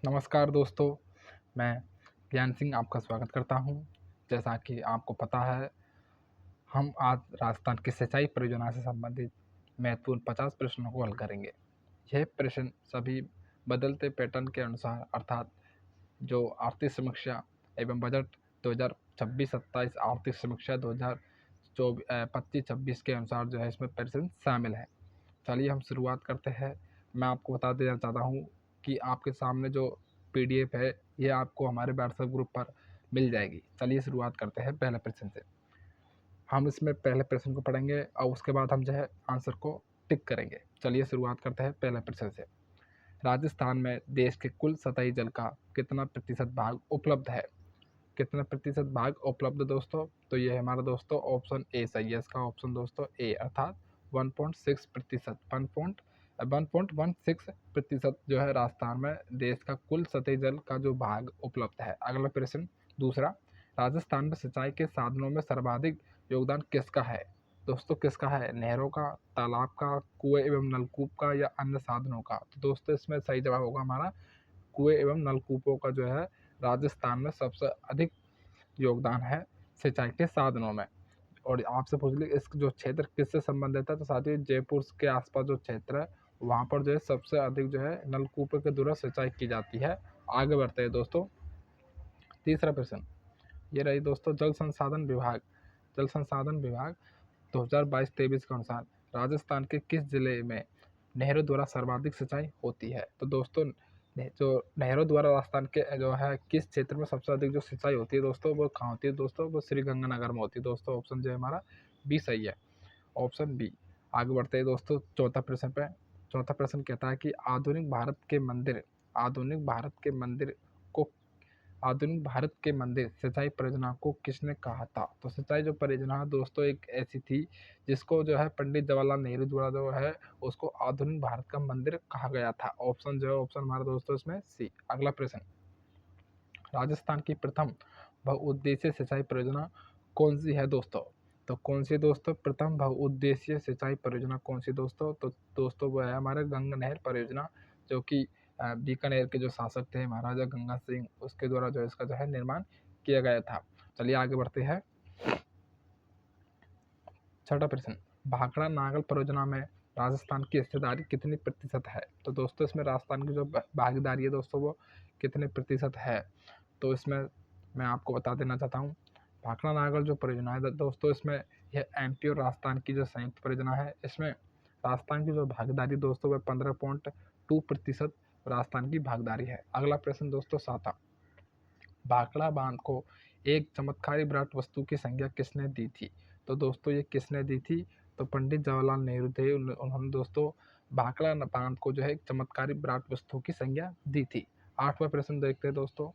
नमस्कार दोस्तों, मैं ज्ञान सिंह आपका स्वागत करता हूं। जैसा कि आपको पता है, हम आज राजस्थान की सिंचाई परियोजना से संबंधित महत्वपूर्ण 50 प्रश्नों को हल करेंगे। यह प्रश्न सभी बदलते पैटर्न के अनुसार अर्थात जो आर्थिक समीक्षा एवं बजट 2026-27 आर्थिक समीक्षा 2025-26 के अनुसार जो है इसमें प्रश्न शामिल है। चलिए हम शुरुआत करते हैं। मैं आपको बता देना चाहता हूँ कि आपके सामने जो पीडीएफ है ये आपको हमारे व्हाट्सएप ग्रुप पर मिल जाएगी। चलिए शुरुआत करते हैं पहले प्रश्न से। हम इसमें पहले प्रश्न को पढ़ेंगे और उसके बाद हम जो है आंसर को टिक करेंगे। चलिए शुरुआत करते हैं पहले प्रश्न से। राजस्थान में देश के कुल सतही जल का कितना प्रतिशत भाग उपलब्ध है? कितना प्रतिशत भाग उपलब्ध दोस्तों? तो ये हमारा दोस्तों ऑप्शन ए सही है। इसका ऑप्शन दोस्तों ए अर्थात 1.6% 1.16% जो है राजस्थान में देश का कुल सतही जल का जो भाग उपलब्ध है। अगला प्रश्न दूसरा, राजस्थान में सिंचाई के साधनों में सर्वाधिक योगदान किसका है? दोस्तों किसका है? नहरों का, तालाब का, कुएं एवं नलकूप का या अन्य साधनों का? तो दोस्तों इसमें सही जवाब होगा हमारा कुएं एवं नलकूपों का जो है राजस्थान में सबसे अधिक योगदान है सिंचाई के साधनों में। और आपसे पूछ ली इस जो क्षेत्र किससे संबंधित है, तो साथियों जयपुर के आसपास जो क्षेत्र है वहाँ पर जो है सबसे अधिक जो है नलकूपों के द्वारा सिंचाई की जाती है। आगे बढ़ते हैं दोस्तों। तीसरा प्रश्न ये रही दोस्तों, जल संसाधन विभाग 2022-23 के अनुसार राजस्थान के किस जिले में नहरों द्वारा सर्वाधिक सिंचाई होती है? तो दोस्तों जो नहरों द्वारा राजस्थान के जो है किस क्षेत्र में सबसे अधिक जो सिंचाई होती है दोस्तों, वो कहाँ होती है दोस्तों? वो श्री गंगानगर में होती है दोस्तों। ऑप्शन जो है हमारा बी सही है, ऑप्शन बी। आगे बढ़ते हैं दोस्तों चौथा प्रश्न पे। चौथा प्रश्न कहता है कि आधुनिक भारत के मंदिर को आधुनिक भारत के मंदिर सिंचाई परियोजना को किसने कहा था? तो सिंचाई जो परियोजना दोस्तों एक ऐसी थी जिसको जो है पंडित जवाहरलाल नेहरू द्वारा जो है उसको आधुनिक भारत का मंदिर कहा गया था। ऑप्शन जो है ऑप्शन हमारा दोस्तों इसमें सी। अगला प्रश्न, राजस्थान की प्रथम बहुउद्देशीय सिंचाई परियोजना कौन सी है दोस्तों? तो कौन सी दोस्तों प्रथम बहुउद्देशीय सिंचाई परियोजना कौन सी दोस्तों? तो दोस्तों वो है हमारे गंगा नहर परियोजना, जो कि बीकानेर के जो शासक थे महाराजा गंगा सिंह उसके द्वारा जो इसका जो है निर्माण किया गया था। चलिए आगे बढ़ते हैं। छठा प्रश्न, भाखड़ा नागल परियोजना में राजस्थान की हिस्सेदारी कितनी प्रतिशत है? तो दोस्तों इसमें राजस्थान की जो भागीदारी है दोस्तों वो कितने प्रतिशत है? तो इसमें मैं आपको बता देना चाहता हूँ, भाखड़ा नागल जो परियोजना है दोस्तों इसमें यह एमपी और राजस्थान की जो संयुक्त परियोजना है, इसमें राजस्थान की जो भागीदारी दोस्तों वह 15.2% राजस्थान की भागीदारी है। अगला प्रश्न दोस्तों सातवां, भाखड़ा बांध को एक चमत्कारी विराट वस्तु की संज्ञा किसने दी थी? तो दोस्तों ये किसने दी थी? तो पंडित जवाहरलाल नेहरू थे। उन्होंने दोस्तों भाखड़ा बांध को जो है एक चमत्कारी विराट वस्तु की संज्ञा दी थी। आठवां प्रश्न देखते हैं दोस्तों,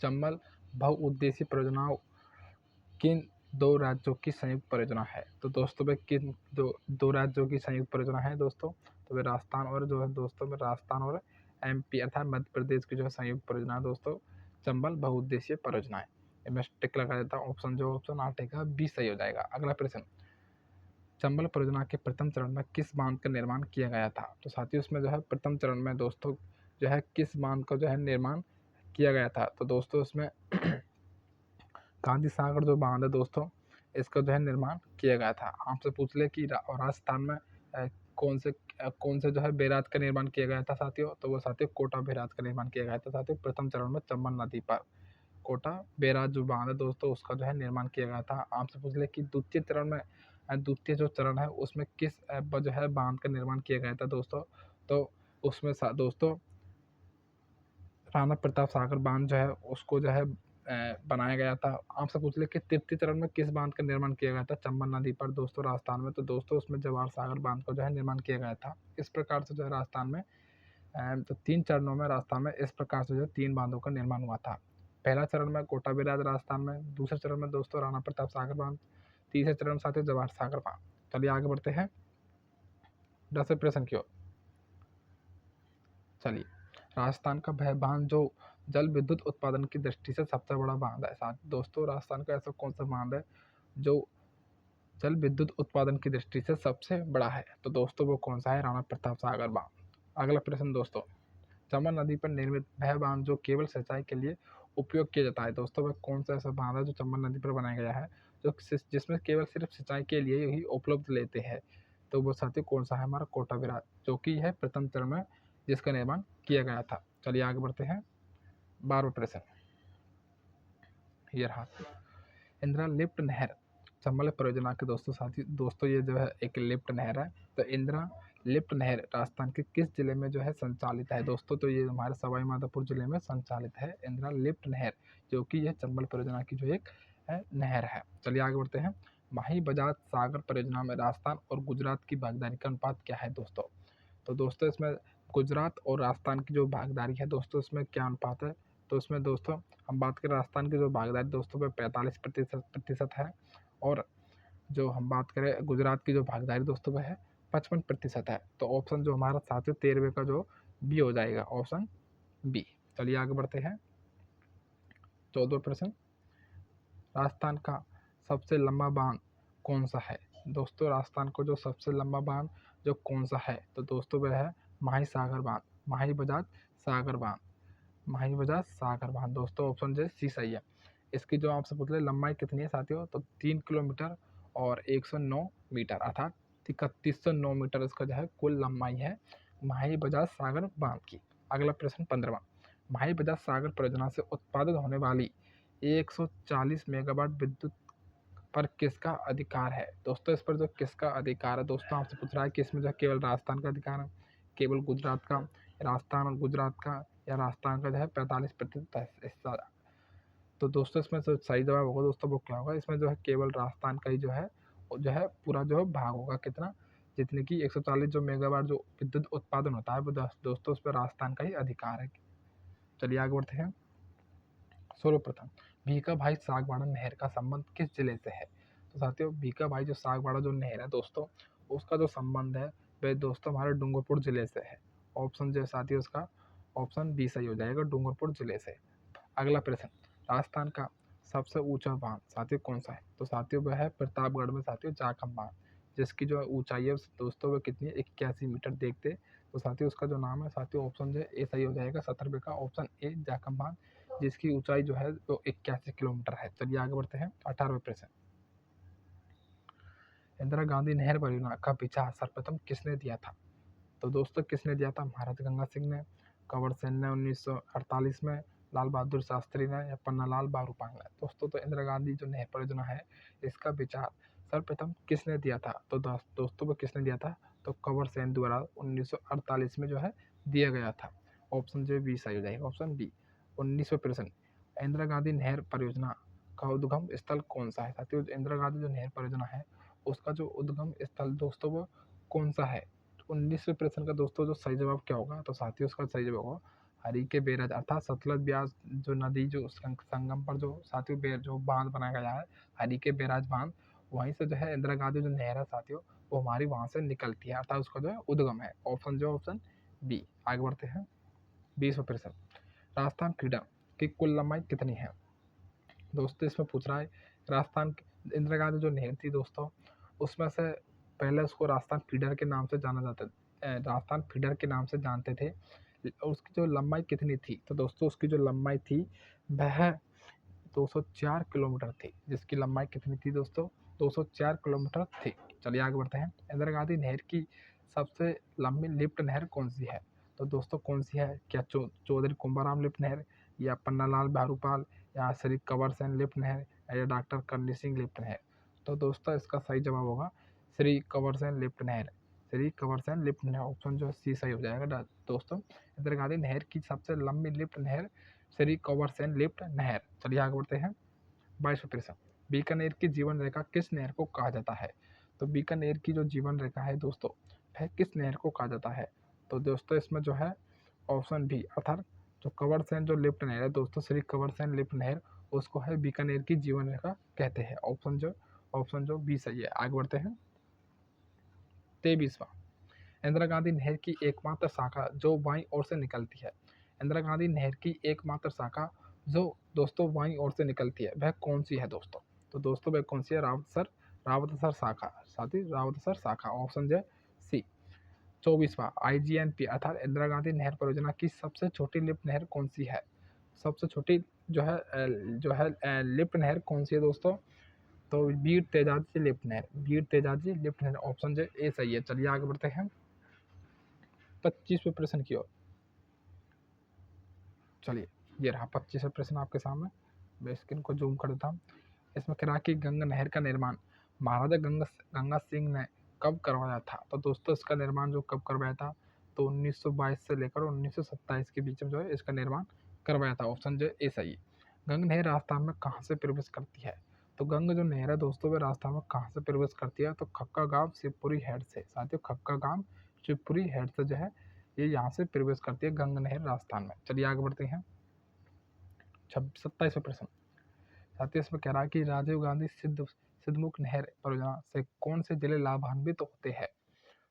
चंबल बहुउद्देशीय परियोजनाओं किन दो राज्यों की संयुक्त परियोजना है? तो दोस्तों वे किन दो राज्यों की संयुक्त परियोजना है दोस्तों? तो वे राजस्थान और जो है दोस्तों में राजस्थान और एमपी अर्थात मध्य प्रदेश की जो है संयुक्त परियोजना है दोस्तों चंबल बहुउद्देशीय परियोजना है। मैं टिक लगा देता हूँ, ऑप्शन जो ऑप्शन आठ का बी सही हो जाएगा। अगला प्रश्न, चंबल परियोजना के प्रथम चरण में किस बांध का निर्माण किया गया था? तो साथियों इसमें जो है प्रथम चरण में दोस्तों जो है किस बांध का जो है निर्माण किया गया था? तो दोस्तों इसमें गांधी सागर जो बांध है दोस्तों इसका जो है निर्माण किया गया था। आपसे पूछ ले कि राजस्थान में कौन से जो है बैराज का निर्माण किया गया था साथियों? तो वो साथियों कोटा बैराज का निर्माण किया गया था साथियों प्रथम चरण में चंबल नदी पर। कोटा बैराज जो बांध है दोस्तों उसका जो है निर्माण किया गया था। आपसे पूछ ले कि द्वितीय चरण में द्वितीय जो चरण है उसमें किस जो है बांध का निर्माण किया गया था दोस्तों? तो उसमें दोस्तों राणा प्रताप सागर बांध जो है उसको जो है बनाया गया था। आपसे पूछ ले कि तृतीय चरण में किस बांध का निर्माण किया गया था चंबल नदी पर दोस्तों राजस्थान में? तो दोस्तों उसमें जवाहर सागर बांध का जो है निर्माण किया गया था। इस प्रकार से जो है राजस्थान में तो 3 चरणों में राजस्थान में इस प्रकार से जो 3 बांधों का निर्माण हुआ था। पहला चरण में कोटा बैराज राजस्थान में, दूसरे चरण में दोस्तों राणा प्रताप सागर बांध, तीसरे चरण में साथियों जवाहर सागर बांध। चलिए आगे बढ़ते हैं 10वें प्रश्न की ओर। चलिए, राजस्थान का वह बांध जो जल विद्युत उत्पादन की दृष्टि से सबसे बड़ा बांध है। साथ दोस्तों राजस्थान का ऐसा कौन सा बांध है जो जल विद्युत उत्पादन की दृष्टि से सबसे बड़ा है? तो दोस्तों वो कौन सा है? राणा प्रताप सागर बांध। अगला प्रश्न दोस्तों, चंबल नदी पर निर्मित वह बांध जो केवल सिंचाई के लिए उपयोग किया जाता है। दोस्तों वह कौन सा ऐसा बांध है जो चंबल नदी पर बनाया गया है, जो जिसमें केवल सिर्फ सिंचाई के लिए ही उपलब्ध लेते हैं? तो वो साथियों कौन सा है? हमारा कोटा विरार, जो कि है प्रथम चरण में जिसका निर्माण किया गया था। चलिए आगे बढ़ते हैं। 12वां प्रश्न ये रहा। इंदिरा लिफ्ट नहर चंबल परियोजना के दोस्तों ये जो है एक लिफ्ट नहर है। तो इंदिरा लिफ्ट नहर राजस्थान के किस जिले में जो है संचालित है? दोस्तों तो ये हमारे सवाई माधोपुर जिले में संचालित है इंदिरा लिफ्ट नहर, जो कि यह चंबल परियोजना की जो एक नहर है। चलिए आगे बढ़ते हैं। माही बजाज सागर परियोजना में राजस्थान और गुजरात की भागीदारी का अनुपात क्या है दोस्तों? तो दोस्तों इसमें गुजरात और राजस्थान की जो भागीदारी है दोस्तों, इसमें क्या अनुपात है? तो इसमें दोस्तों हम बात करें राजस्थान की जो भागीदारी दोस्तों पे 45% है, और जो हम बात करें गुजरात की जो भागीदारी दोस्तों वह है 55% है। तो ऑप्शन जो हमारा साथियों 13वें का जो बी हो जाएगा, ऑप्शन बी। चलिए आगे बढ़ते हैं। 14वां प्रश्न, राजस्थान का सबसे लंबा बांध कौन सा है? दोस्तों राजस्थान को जो सबसे लंबा बांध जो कौन सा है? तो दोस्तों वह है माही सागर बांध, माही बजाज सागर बांध, माही बजाज सागर बांध। दोस्तों ऑप्शन जो सी सही है। इसकी जो आपसे पूछ रहे लंबाई कितनी है साथियों, तो 3 किलोमीटर और 109 मीटर, अर्थात 3109 मीटर इसका जो है कुल लंबाई है माही बजाज सागर बांध की। अगला प्रश्न 15वां, माही बजाज सागर परियोजना से उत्पादित होने वाली 140 मेगावाट विद्युत पर किसका अधिकार है? दोस्तों इस पर जो किसका अधिकार है दोस्तों आपसे पूछ रहा है कि इसमें जो केवल राजस्थान का अधिकार है, केवल गुजरात का, राजस्थान और गुजरात का, या राजस्थान का जो है 45% हिस्सा। तो दोस्तों इसमें जो सही जवाब होगा दोस्तों वो क्या होगा? इसमें जो है केवल राजस्थान का ही जो है पूरा जो है भाग होगा। कितना? जितने की 140 जो मेगावाट जो विद्युत उत्पादन होता है वो दोस्तों उस पर राजस्थान का ही अधिकार है। चलिए आगे बढ़ते हैं। सर्वप्रथम भीका भाई सागवाड़ा नहर का संबंध किस जिले से है? तो साथियों भीका भाई जो सागवाड़ा जो नहर है दोस्तों, उसका जो संबंध है वह दोस्तों हमारे डूंगरपुर जिले से है। ऑप्शन जो साथियों उसका ऑप्शन बी सही हो जाएगा, डूंगरपुर जिले से। अगला प्रश्न, राजस्थान का सबसे ऊंचा बांध साथियों कौन सा है? तो साथियों वह है प्रतापगढ़ में साथियों जाखम बांध, जिसकी जो ऊंचाई है दोस्तों वह कितनी है? 81 मीटर देखते। तो साथियों उसका जो नाम है साथियों ऑप्शन जो ए सही हो जाएगा, 17वें का ऑप्शन ए जाखम बांध, जिसकी ऊंचाई जो है वो 81 किलोमीटर है। चलिए आगे बढ़ते हैं। 18वें प्रश्न, इंदिरा गांधी नहर परियोजना का विचार सर्वप्रथम किसने दिया था? तो दोस्तों किसने दिया था? महाराजा गंगा सिंह ने, कंवर सेन ने 1948 में, लाल बहादुर शास्त्री ने, या पन्नालाल बारूपाल ने? दोस्तों तो इंदिरा गांधी जो नहर परियोजना है इसका विचार सर्वप्रथम किसने दिया था? तो दोस्तों को किसने दिया था? तो कंवर सेन द्वारा 1948 में जो है दिया गया था। ऑप्शन जो बी सही हो जाएगा, ऑप्शन बी। 19वें प्रश्न, इंदिरा गांधी नहर परियोजना का उद्गम स्थल कौन सा है? साथियों इंदिरा गांधी जो नहर परियोजना है उसका जो उद्गम स्थल दोस्तों वो कौन सा है? 19वें प्रश्न का दोस्तों जो सही जवाब क्या होगा? तो साथियों उसका सही जवाब होगा हरी के बेराज, अर्थात सतलज ब्यास जो नदी जो संगम पर जो साथियों जो बांध बनाया गया है हरी के बेराज बांध, वहीं से जो है इंदिरा गांधी जो नहर है साथियों वो हमारी वहां से निकलती है, अर्थात उसका जो है उद्गम है। ऑप्शन जो ऑप्शन बी। आगे बढ़ते हैं। 20वां प्रश्न, राजस्थान क्रीडा की कुल लंबाई कितनी है? दोस्तों इसमें पूछ रहा है राजस्थान इंदिरा गांधी जो नहर थी दोस्तों उसमें से पहले उसको राजस्थान फीडर के नाम से जाना जाता राजस्थान फीडर के नाम से जानते थे। उसकी जो लंबाई कितनी थी? तो दोस्तों उसकी जो लंबाई थी वह 204 किलोमीटर थी, जिसकी लंबाई कितनी थी दोस्तों? 204 किलोमीटर थी। चलिए आगे बढ़ते हैं। इंदिरा गांधी नहर की सबसे लंबी लिफ्ट नहर कौन सी है? तो दोस्तों कौन सी है? क्या चौधरी कुंभाराम लिफ्ट नहर, या पन्नालाल बारूपाल, या श्री कंवर सेन लिफ्ट नहर, या डॉक्टर करनी सिंह लिफ्ट नहर? तो दोस्तों इसका सही जवाब होगा श्री कंवर सेन लिफ्ट नहर, श्री कंवर सेन लिफ्ट नहर। ऑप्शन जो सी सही हो जाएगा दोस्तों। इंदिरा गांधी नहर की सबसे लंबी लिफ्ट नहर श्री कंवर सेन लिफ्ट नहर। चलिए आगे बढ़ते हैं। 22वां प्रश्न, बीकानेर की जीवन रेखा किस नहर को कहा जाता है? तो बीकानेर की जो जीवन रेखा है दोस्तों वह किस नहर को कहा जाता है? तो दोस्तों इसमें जो है ऑप्शन बी, अर्थात जो कंवर सेन जो लिफ्ट नहर है दोस्तों श्री कंवर सेन लिफ्ट नहर, उसको है बीकानेर की जीवन रेखा कहते हैं। ऑप्शन जो बी सही है। आगे बढ़ते हैं। 23वां, इंदिरा गांधी नहर की एकमात्र शाखा जो बाईं ओर से निकलती है। इंदिरा गांधी नहर की एकमात्र शाखा जो दोस्तों बाईं ओर से निकलती है वह कौन सी है दोस्तों? तो दोस्तों वह कौन सी है? रावतसर शाखा, साथ ही रावतसर शाखा। ऑप्शन जो सी। 24वां IGNP अर्थात इंदिरा गांधी नहर परियोजना की सबसे छोटी लिफ्ट नहर कौन सी है? सबसे छोटी लिफ्ट नहर कौन सी है दोस्तों? तो बीर तेजाजी लिफ्ट नहर, बीर तेजाजी लिफ्ट नहर, ऑप्शन जो ए सही है। चलिए आगे बढ़ते हैं 25वें प्रश्न की ओर। चलिए ये रहा 25वां प्रश्न आपके सामने, मैं स्क्रीन को जूम कर देता हूँ। इसमें कह रहा कि गंगा नहर का निर्माण महाराजा गंगा सिंह ने कब करवाया था? तो दोस्तों इसका निर्माण जो कब करवाया था, तो 1922 से लेकर 1927 के बीच में जो है इसका निर्माण करवाया था। ऑप्शन जो ए सही है। गंगा नहर राजस्थान में कहाँ से प्रवेश करती है? तो गंगा जो नहर है दोस्तों वह राजस्थान में कहाँ से प्रवेश करती है? तो खक्का गांव शिवपुरी हेड से। साथियों खक्का गांव शिवपुरी हेड से जो है ये यहाँ से प्रवेश करती है गंगा नहर राजस्थान में। चलिए आगे बढ़ते हैं 27वें प्रश्न। साथ ही इसमें कह रहा है कि राजीव गांधी सिद्धमुख नहर परियोजना से कौन से जिले लाभान्वित होते हैं?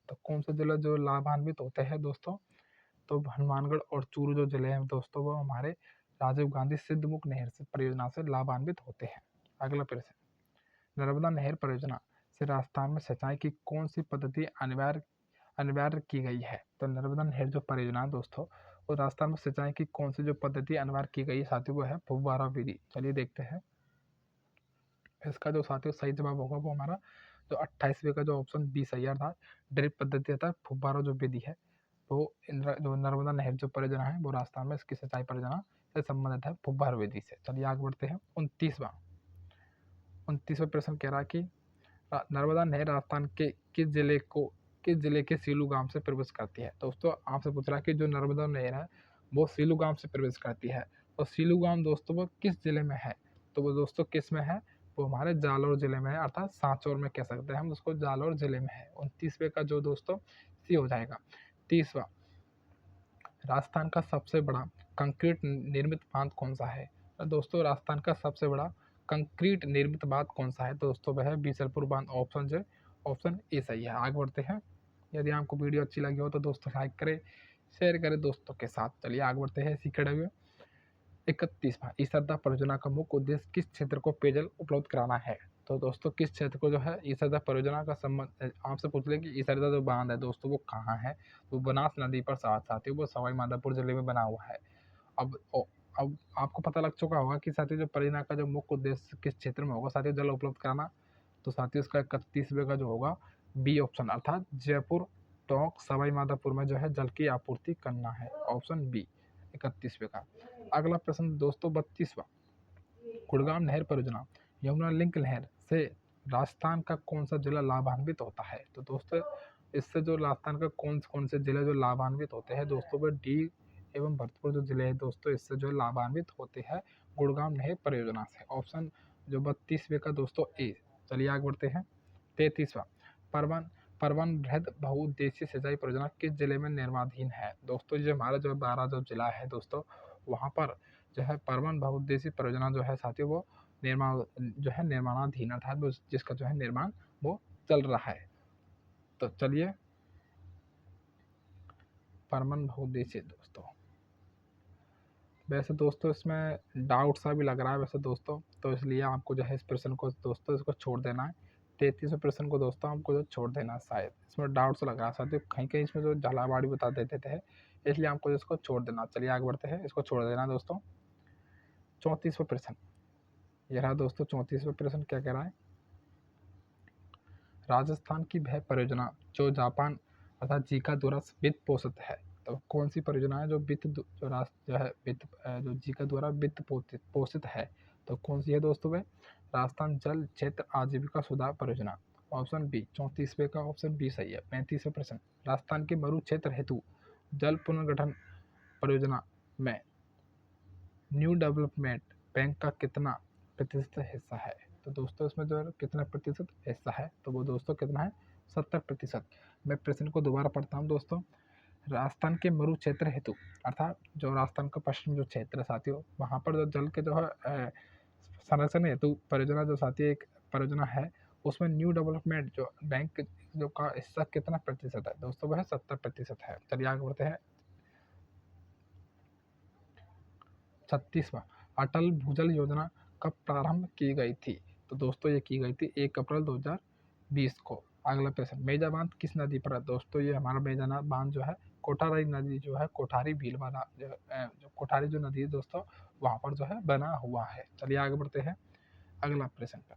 तो कौन से जिले जो लाभान्वित होते हैं दोस्तों? तो हनुमानगढ़ और चूरू जो जिले हैं दोस्तों वो हमारे राजीव गांधी सिद्धमुख नहर से परियोजना से लाभान्वित होते हैं। अगला प्रश्न, नर्मदा नहर परियोजना से राजस्थान में सिंचाई की कौन सी पद्धति अनिवार्य की गई है? तो नर्मदा नहर जो परियोजना है दोस्तों वो राजस्थान में सिंचाई की कौन सी जो पद्धति अनिवार्य की गई है साथियों वो है फुब्बारा विधि। चलिए देखते हैं इसका जो साथियों सही जवाब होगा वो हमारा जो 28वें का जो ऑप्शन बी सही था, ड्रिप पद्धति था फुब्बारा जो विधि है वो जो नर्मदा नहर जो परियोजना है वो राजस्थान में इसकी सिंचाई परियोजना से संबंधित है फुब्बारा विधि से। चलिए आगे बढ़ते हैं 29वां प्रश्न कह रहा है कि नर्मदा नहर राजस्थान के किस जिले के सीलू गांव से प्रवेश करती है? तो दोस्तों आपसे पूछ रहा है कि जो नर्मदा नहर है वो सीलू गांव से प्रवेश करती है। और सीलू गांव दोस्तों वो किस जिले में है? तो वो दोस्तों किस में है? वो हमारे जालौर जिले में है, अर्थात सांचौर में कह सकते हैं हम उसको, जालौर जिले में है। 29वें का जो दोस्तों सी हो जाएगा। 30वां, राजस्थान का सबसे बड़ा कंक्रीट निर्मित बांध कौन सा है? तो दोस्तों राजस्थान का सबसे बड़ा कंक्रीट निर्मित बांध कौन सा है? दोस्तों वह है बीसलपुर बांध। ऑप्शन ए सही है। आगे बढ़ते हैं। यदि आपको वीडियो अच्छी लगी हो तो दोस्तों लाइक करें, शेयर करें दोस्तों के साथ। चलिए आगे बढ़ते हैं इसी कड़े हुए 31वां, इस सरदा परियोजना का मुख्य उद्देश्य किस क्षेत्र को पेयजल उपलब्ध कराना है? तो दोस्तों किस क्षेत्र को जो है इस सरदा परियोजना का संबंध आपसे पूछ लें कि इस सरदा जो बांध है दोस्तों वो कहाँ है? तो बनास नदी पर साथियों वो सवाई माधोपुर जिले में बना हुआ है। अब अब आपको पता लग चुका होगा कि साथियों जो परियोजना का जो मुख्य उद्देश्य किस क्षेत्र में होगा साथियों, जल उपलब्ध कराना। तो साथियों इसका 31वें का जो होगा बी ऑप्शन, अर्थात जयपुर टोंक सवाई माधोपुर में जो है जल की आपूर्ति करना है। ऑप्शन बी 31वें का। अगला प्रश्न दोस्तों 32वां, गुड़गांव नहर परियोजना यमुना लिंक नहर से राजस्थान का कौन सा जिला लाभान्वित होता है? तो दोस्तों इससे जो राजस्थान का कौन से जिले जो लाभान्वित होते हैं दोस्तों वो डी एवं भरतपुर जो जिले हैं दोस्तों इससे जो लाभान्वित होते हैं गुड़गांव नहर परियोजना से। ऑप्शन जो 32वें का दोस्तों ए। चलिए आगे बढ़ते हैं 33वां, परवन परवन बृहद बहुउद्देशीय सिंचाई परियोजना किस जिले में निर्माणाधीन है? दोस्तों जो हमारा जो 12 जो जिला है दोस्तों वहाँ पर जो है परवन बहुउद्देशीय परियोजना जो है साथियों वो निर्माणाधीन, अर्थात जिसका जो है निर्माण वो चल रहा है। तो चलिए परमन बहुउद्देशीय दोस्तों, वैसे दोस्तों इसमें डाउट सा भी लग रहा है वैसे दोस्तों, तो इसलिए आपको जो है इस प्रश्न को दोस्तों इसको छोड़ देना है। 33वें प्रश्न को दोस्तों आपको जो छोड़ देना है, शायद इसमें डाउट सा लग रहा है साथियों, कहीं कहीं इसमें जो झालावाड़ी बता देते थे इसलिए आपको इसको छोड़ देना। चलिए आगे बढ़ते हैं, इसको छोड़ देना दोस्तों। 34वां प्रश्न ये रहा दोस्तों। 34वां प्रश्न क्या कह रहा है, राजस्थान की वह परियोजना जो जापान अर्थात जीका द्वारा वित्त पोषित है? तो कौन सी परियोजना है जो जो जीका द्वारा वित्त पोषित है? तो कौन सी है दोस्तों वह? राजस्थान जल क्षेत्र आजीविका सुधार परियोजना। ऑप्शन बी 34वें का ऑप्शन बी सही है। 35वां प्रश्न, राजस्थान के मरु क्षेत्र हेतु जल पुनर्गठन परियोजना में न्यू डेवलपमेंट बैंक का कितना प्रतिशत हिस्सा है? तो दोस्तों इसमें जो है कितना प्रतिशत हिस्सा है? तो वो दोस्तों कितना है? 70%। मैं प्रश्न को दोबारा पढ़ता हूँ दोस्तों। राजस्थान के मरु क्षेत्र हेतु अर्थात जो राजस्थान का पश्चिम जो क्षेत्र है साथियों वहाँ पर जो जल के जो है संरक्षण हेतु परियोजना जो साथी एक परियोजना है उसमें न्यू डेवलपमेंट जो बैंक जो का हिस्सा कितना प्रतिशत है दोस्तों? वह 70% है। चलिए आगे बढ़ते हैं 36वां, अटल भूजल योजना कब प्रारंभ की गई थी? तो दोस्तों ये की गई थी 1 अप्रैल 2020 को। अगला प्रश्न, मेजा बांध किस नदी पर है? दोस्तों ये हमारा मेजा बांध जो है कोठारी नदी जो है, कोठारी भीलवाड़ा जो कोठारी जो नदी है दोस्तों, वहाँ पर जो है बना हुआ है। चलिए आगे बढ़ते हैं अगला प्रश्न पर।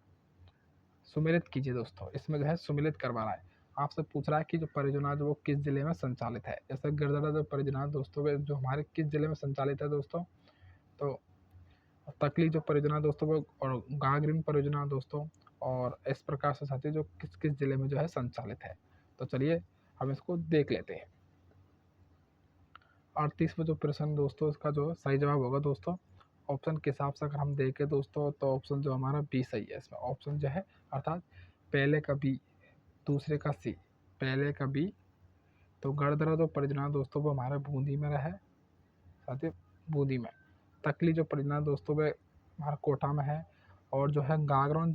सुमेलित कीजिए दोस्तों, इसमें जो है सुमेलित करवा रहा है, आपसे पूछ रहा है कि जो परियोजना जो वो किस जिले में संचालित है। जैसे गिरदड़ा जो परियोजना है दोस्तों, वे जो हमारे किस जिले में संचालित है दोस्तों, तो तकली जो परियोजना दोस्तों वो, और गागरिन परियोजना दोस्तों, और इस प्रकार से साथी जो किस किस जिले में जो है संचालित है। तो चलिए हम इसको देख लेते हैं। 38वां जो प्रश्न दोस्तों, इसका जो सही जवाब होगा दोस्तों, ऑप्शन के हिसाब से अगर हम देखें दोस्तों, तो ऑप्शन जो हमारा बी सही है। इसमें ऑप्शन जो है अर्थात पहले का बी, दूसरे का सी, पहले का बी। तो गढ़दरा जो परियोजना दोस्तों वो हमारे बूंदी में है, साथ ही बूंदी में। तकली जो परियोजना दोस्तों वो हमारा कोटा में है, और जो है गागरन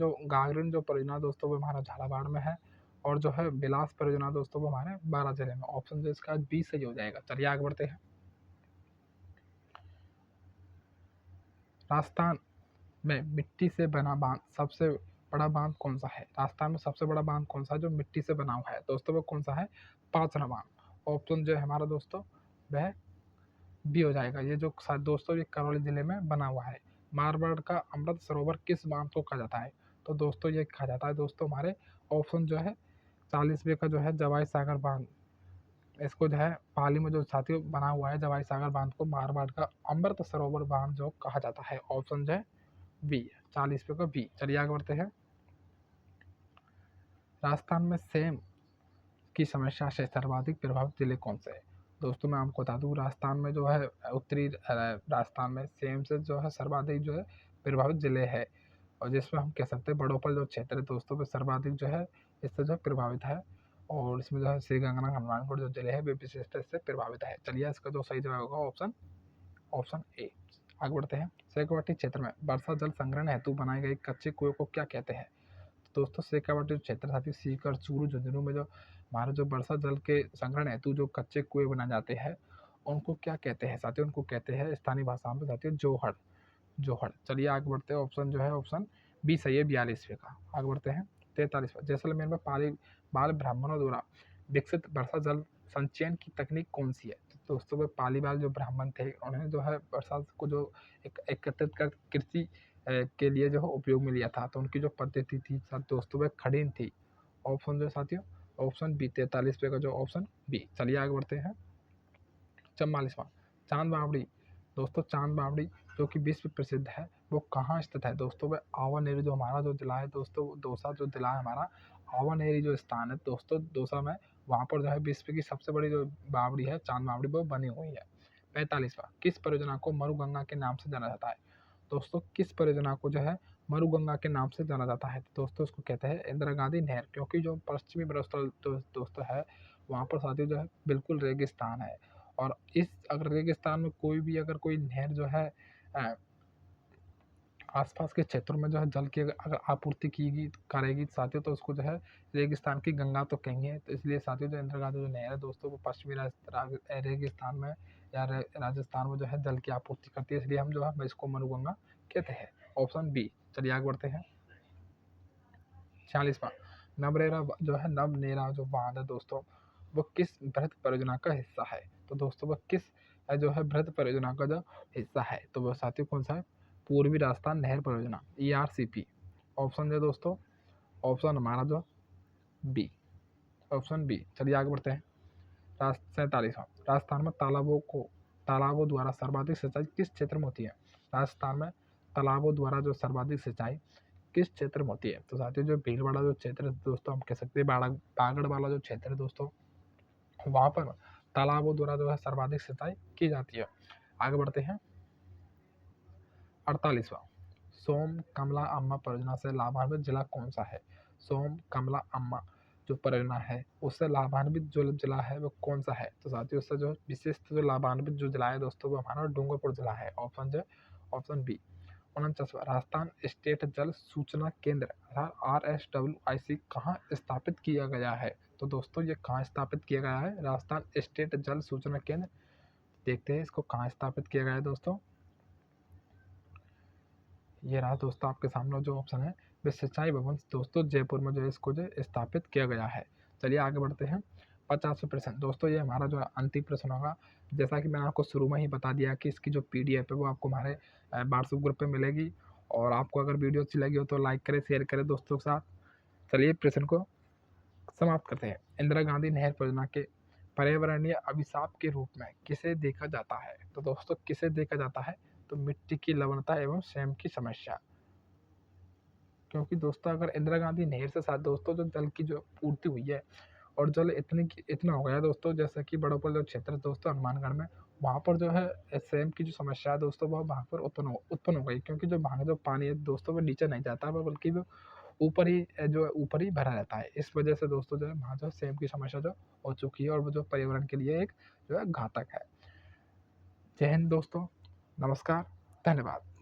जो परियोजना दोस्तों वो हमारा झालावाड़ में है, और जो है बिलास परियोजना दोस्तों वो हमारे 12 जिले में। ऑप्शन जो इसका बी सही हो जाएगा। चलिए आगे बढ़ते हैं। राजस्थान में मिट्टी से बना बांध सबसे बड़ा बांध कौन सा है? राजस्थान में सबसे बड़ा बांध कौन सा है जो मिट्टी से बना हुआ है दोस्तों, वो कौन सा है? पाचना बांध। ऑप्शन जो है हमारा दोस्तों वह बी हो जाएगा। ये जो दोस्तों ये करौली जिले में बना हुआ है। मारवाड़ का अमृत सरोवर किस बांध को कहा जाता है? तो दोस्तों ये कहा जाता है दोस्तों हमारे, ऑप्शन जो है 40वें का जो है जवाई सागर बांध। इसको जो है पाली में जो साथियों बना हुआ है जवाई सागर बांध को मारवाड़ का अमृत सरोवर बांध जो कहा जाता है। ऑप्शन जो है बी, 40वें का बी। चलिए आगे बढ़ते हैं। राजस्थान में सेम की समस्या से सर्वाधिक प्रभावित जिले कौन से हैं? दोस्तों मैं आपको बता दूं, राजस्थान में जो है उत्तरी राजस्थान में सेम से जो है सर्वाधिक जो है प्रभावित जिले है, और जिसमें हम कह सकते हैं बड़ोपल जो क्षेत्र है दोस्तों में सर्वाधिक जो है इससे जो प्रभावित है, और इसमें जो है श्री गंगानगर हनुमानगढ़ जो जिले है वे विशेषता इससे प्रभावित है। चलिए इसका जो सही जवाब होगा ऑप्शन ऑप्शन ए। आगे बढ़ते हैं। शेखावाटी क्षेत्र में वर्षा जल संग्रहण हेतु बनाए गए कच्चे कुएं को क्या कहते हैं? दोस्तों शेखावाटी क्षेत्र साथी सीकर, चूरू, झुंझुनू में जो हमारे जो वर्षा जल के संग्रहण हेतु जो कच्चे कुएं बनाए जाते हैं, उनको क्या कहते हैं साथियों? उनको कहते हैं स्थानीय भाषा में साथियों जोहड़, जोहड़। चलिए आगे बढ़ते हैं। ऑप्शन जो है ऑप्शन बी सही है, 42वें का। आगे बढ़ते हैं 43वां। जैसलमेर में पाली बाल ब्राह्मणों द्वारा विकसित वर्षा जल संचयन की तकनीक कौन सी है? तो दोस्तों वे पाली बाल जो ब्राह्मण थे उन्होंने जो है वर्षा को जो एकत्रित कर कृषि के लिए जो है उपयोग में लिया था, तो उनकी जो पद्धति थी दोस्तों वह खड़ीन थी। ऑप्शन जो है साथियों ऑप्शन बी, 43वें का जो ऑप्शन बी। चलिए आगे बढ़ते हैं। 44वां, चांद बावड़ी। दोस्तों चांद बावड़ी जो कि विश्व प्रसिद्ध है वो कहाँ स्थित है? दोस्तों वह आवानेरी जो हमारा जो जिला है दोस्तों, दौसा जो जिला है हमारा, आवानेरी जो स्थान है दोस्तों दौसा में, वहाँ पर जो है विश्व की सबसे बड़ी जो बावड़ी है चांद बावड़ी वो बनी हुई है। 45वां, किस परियोजना को मरुगंगा के नाम से जाना जाता है? दोस्तों किस परियोजना को जो है मरुगंगा के नाम से जाना जाता है? तो दोस्तों उसको कहते हैं इंदिरा गांधी नहर, क्योंकि जो पश्चिमी मरुस्थल दोस्तों है वहाँ पर साथियों जो है बिल्कुल रेगिस्तान है, और इस अगर रेगिस्तान में कोई भी अगर कोई नहर जो है अ, आसपास के क्षेत्रों में जो है जल की अगर आपूर्ति की करेगी साथियों, तो उसको जो है रेगिस्तान की गंगा तो कहेंगे। तो इसलिए साथियों जो इंदिरा गांधी जो नहर है दोस्तों वो पश्चिमी रेगिस्तान में या राजस्थान में जो है जल की आपूर्ति करती है, इसलिए हम जो है इसको मरुगंगा कहते हैं। Option B. चलिए आगे बढ़ते हैं। 46वां, नवरेरा जो है नवनेरा जो बांध है दोस्तों वो किस बृहद परियोजना का हिस्सा है? तो दोस्तों वो किस जो है बृहद परियोजना का जो हिस्सा है, तो वो साथियों कौन सा है? पूर्वी राजस्थान नहर परियोजना, ERCP। ऑप्शन है दोस्तों ऑप्शन हमारा जो बी, ऑप्शन बी। चलिए आगे बढ़ते हैं। 47वां, राजस्थान में तालाबों द्वारा सर्वाधिक सिंचाई किस क्षेत्र में होती है? राजस्थान में तालाबों द्वारा जो सर्वाधिक सिंचाई किस क्षेत्र में होती है? तो साथियों जो भीलवाड़ा जो क्षेत्र है दोस्तों, हम कह सकते हैं बागड़ वाला जो क्षेत्र है दोस्तों, वहाँ पर तालाबों द्वारा जो है सर्वाधिक सिंचाई की जाती है। आगे बढ़ते हैं। 48वां, सोम कमला अम्मा परियोजना से लाभान्वित जिला कौन सा है? सोम कमला अम्मा जो परियोजना है उससे लाभान्वित जो जिला है वो कौन सा है? तो साथियों उससे जो विशेष जो लाभान्वित जो जिला है दोस्तों वो हमारा डूंगरपुर जिला है। ऑप्शन जो ऑप्शन बी। 49वां, राजस्थान स्टेट जल सूचना केंद्र RSWIC कहाँ स्थापित किया गया है? तो दोस्तों ये कहाँ स्थापित किया गया है? राजस्थान स्टेट जल सूचना केंद्र, देखते हैं इसको कहाँ स्थापित किया गया है दोस्तों। ये रहा दोस्तों आपके सामने जो ऑप्शन है सिंचाई भवन दोस्तों जयपुर में जो है इसको जो है स्थापित किया गया है। चलिए आगे बढ़ते हैं। 50% दोस्तों ये हमारा जो अंतिम प्रश्न होगा। जैसा कि मैंने आपको शुरू में ही बता दिया कि इसकी जो पीडीएफ है वो आपको हमारे व्हाट्सएप ग्रुप पे मिलेगी। और आपको अगर वीडियो अच्छी लगी हो तो लाइक करें, शेयर करें दोस्तों के साथ। चलिए प्रश्न को समाप्त करते हैं। इंदिरा गांधी नहर परियोजना के पर्यावरणीय अभिशाप के रूप में किसे देखा जाता है? तो दोस्तों किसे देखा जाता है? तो मिट्टी की लवणता एवं स्वयं की समस्या। क्योंकि दोस्तों अगर इंदिरा गांधी नहर से साथ दोस्तों जो जल की जो पूर्ति हुई है और जल इतना हो गया है दोस्तों, जैसे कि बड़ोपल जो क्षेत्र है दोस्तों हनुमानगढ़ में, वहाँ पर जो है स्वयं की जो समस्या है दोस्तों वह वहाँ पर उत्पन्न हो गई। क्योंकि जो वहाँ जो पानी है दोस्तों वो नीचे नहीं जाता है, बल्कि वो ऊपर ही भरा रहता है। इस वजह से दोस्तों जो है वहाँ जो स्वयं की समस्या जो हो चुकी है और वो जो पर्यावरण के लिए एक जो है घातक है। जय हिंद दोस्तों, नमस्कार, धन्यवाद।